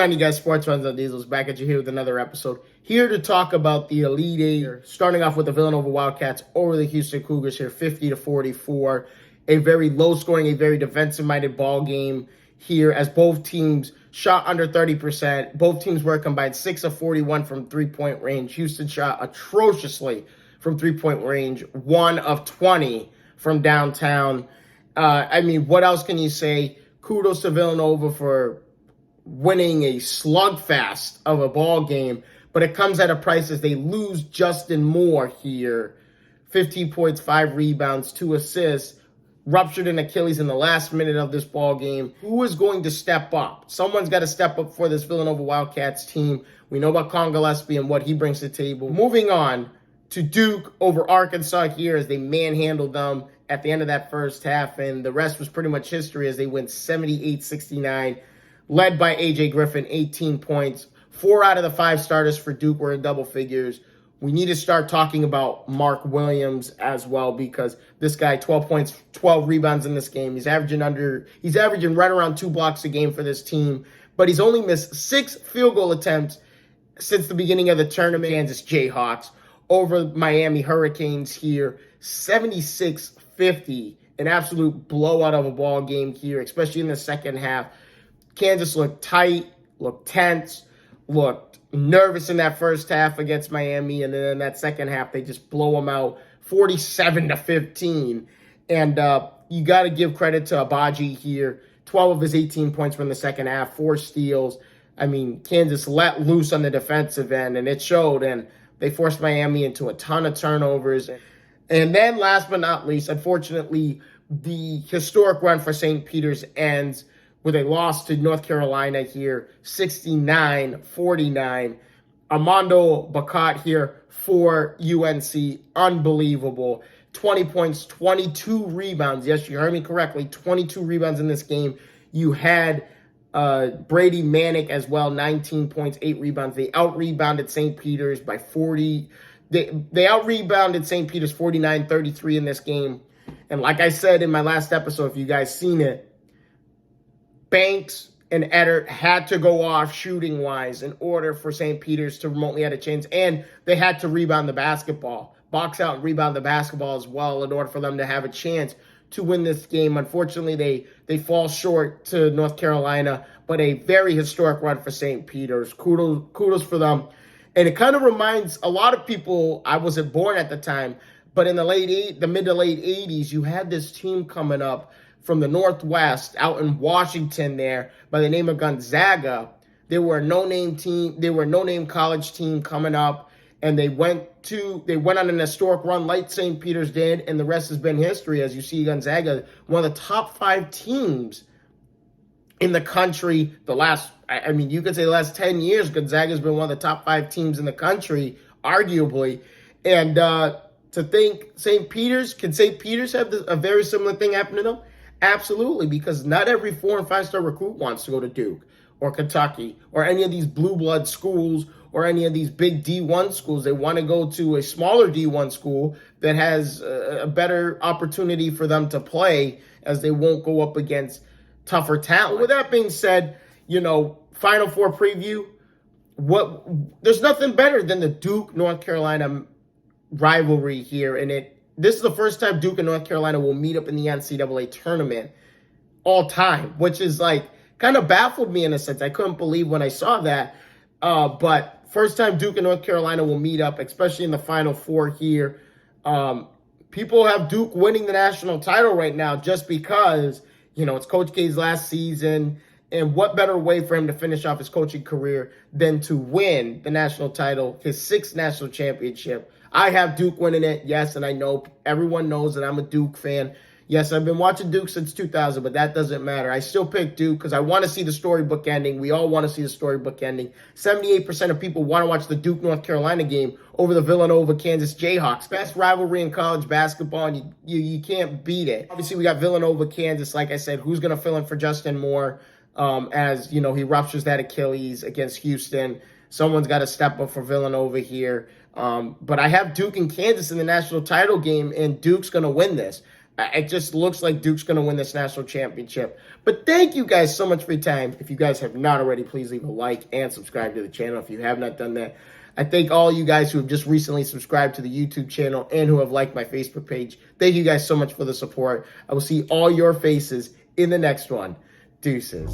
on, you guys? Sports Runs on Diesels back at you here with another episode. Here to talk about the Elite Eight, starting off with the Villanova Wildcats over the Houston Cougars here, 50-44. A very low-scoring, a very defensive-minded ball game here as both teams shot under 30%. Both teams were combined 6 of 41 from three-point range. Houston shot atrociously from three-point range, 1 of 20 from downtown. What else can you say? Kudos to Villanova for winning a slugfest of a ball game, but it comes at a price as they lose Justin Moore here. 15 points, 5 rebounds, 2 assists, ruptured an Achilles in the last minute of this ball game. Who is going to step up? Someone's got to step up for this Villanova Wildcats team. We know about Con Gillespie and what he brings to the table. Moving on to Duke over Arkansas here as they manhandled them at the end of that first half, and the rest was pretty much history as they went 78-69. Led by A.J. Griffin, 18 points. 4 out of the 5 starters for Duke were in double figures. We need to start talking about Mark Williams as well because this guy, 12 points, 12 rebounds in this game. He's averaging right around 2 blocks a game for this team, but he's only missed 6 field goal attempts since the beginning of the tournament. Kansas Jayhawks over Miami Hurricanes here, 76-50. An absolute blowout of a ball game here, especially in the second half. Kansas looked tight, looked tense, looked nervous in that first half against Miami, and then in that second half, they just blow them out 47-15. And you got to give credit to Abaji here. 12 of his 18 points were in the second half, 4 steals. Kansas let loose on the defensive end, and it showed, and they forced Miami into a ton of turnovers. And then last but not least, unfortunately, the historic run for St. Peter's ends with a loss to North Carolina here, 69-49. Armando Bacot here for UNC, unbelievable. 20 points, 22 rebounds. Yes, you heard me correctly, 22 rebounds in this game. You had Brady Manick as well, 19 points, 8 rebounds. They out-rebounded St. Peter's by 40. They out-rebounded St. Peter's 49-33 in this game. And like I said in my last episode, if you guys seen it, Banks and Eddard had to go off shooting-wise in order for St. Peter's to remotely have a chance, and they had to rebound the basketball, box out and rebound the basketball as well in order for them to have a chance to win this game. Unfortunately, they fall short to North Carolina, but a very historic run for St. Peter's. Kudos for them. And it kind of reminds a lot of people, I wasn't born at the time, but in the mid to late 80s, you had this team coming up from the Northwest out in Washington there by the name of Gonzaga. They were a no-name team. They were a no-name college team coming up, and they went on an historic run like St. Peter's did, and the rest has been history. As you see, Gonzaga, one of the top 5 teams in the country. You could say the last 10 years, Gonzaga's been one of the top 5 teams in the country, arguably. And to think can St. Peter's have a very similar thing happen to them? Absolutely, because not every 4- and 5-star recruit wants to go to Duke or Kentucky or any of these blue blood schools or any of these big D1 schools. They want to go to a smaller D1 school that has a better opportunity for them to play as they won't go up against tougher talent. With that being said, Final Four preview, there's nothing better than the Duke-North Carolina rivalry here, and this is the first time Duke and North Carolina will meet up in the NCAA tournament all time, which is kind of baffled me in a sense. I couldn't believe when I saw that. But first time Duke and North Carolina will meet up, especially in the Final Four here. People have Duke winning the national title right now just because, it's Coach K's last season. And what better way for him to finish off his coaching career than to win the national title, his 6th national championship. I have Duke winning it, yes, and I know everyone knows that I'm a Duke fan. Yes, I've been watching Duke since 2000, but that doesn't matter. I still pick Duke because I want to see the storybook ending. We all want to see the storybook ending. 78% of people want to watch the Duke-North Carolina game over the Villanova-Kansas Jayhawks. Best rivalry in college basketball, and you can't beat it. Obviously, we got Villanova-Kansas, like I said. Who's going to fill in for Justin Moore as he ruptures that Achilles against Houston? Someone's got to step up for Villanova here. But I have Duke and Kansas in the national title game, and Duke's going to win this. It just looks like Duke's going to win this national championship. But thank you guys so much for your time. If you guys have not already, please leave a like and subscribe to the channel if you have not done that. I thank all you guys who have just recently subscribed to the YouTube channel and who have liked my Facebook page. Thank you guys so much for the support. I will see all your faces in the next one. Deuces.